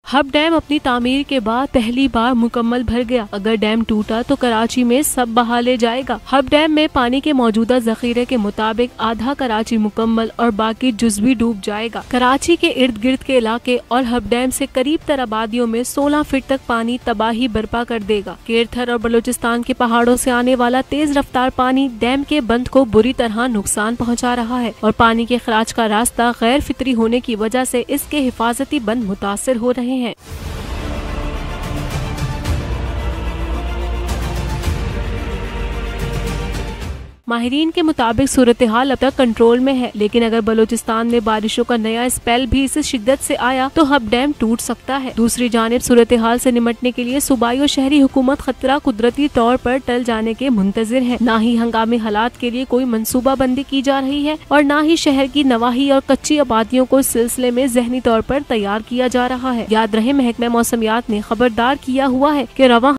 Hub dam अपनी तामीर के बाद पहली बार मुकम्मल भर गया। अगर डैम टूटा तो कराची में सब बहा ले जाएगा। हब डैम में पानी के मौजूदा जखीरे के मुताबिक आधा कराची मुकम्मल और बाकी जुज़वी डूब जाएगा। कराची के इर्द गिर्द के इलाके और हब डैम से करीब तर आबादियों में 16 फीट तक पानी तबाही बर्पा कर देगा। केरथर और बलूचिस्तान के पहाड़ों से आने वाला तेज रफ्तार पानी डैम के बंद को बुरी तरह नुकसान पहुँचा रहा है और पानी के खराज का रास्ता गैर फितरी होने की वजह से इसके हिफाजती बंद मुतासिर हो रहे हैं। माहिरीन के मुताबिक सूरत हाल अब तक कंट्रोल में है, लेकिन अगर बलूचिस्तान में बारिशों का नया स्पेल भी इस शिद्दत से आया तो हब डैम टूट सकता है। दूसरी जानिब सूरत हाल से निमटने के लिए सूबाई और शहरी हुकूमत खतरा कुदरती तौर पर टल जाने के मुंतजिर है। ना ही हंगामी हालात के लिए कोई मनसूबा बंदी की जा रही है और ना ही शहर की नवाही और कच्ची आबादियों को इस सिलसिले में जहनी तौर पर तैयार किया जा रहा है। याद रहे, महकमा मौसमियात ने खबरदार किया हुआ है कि रवा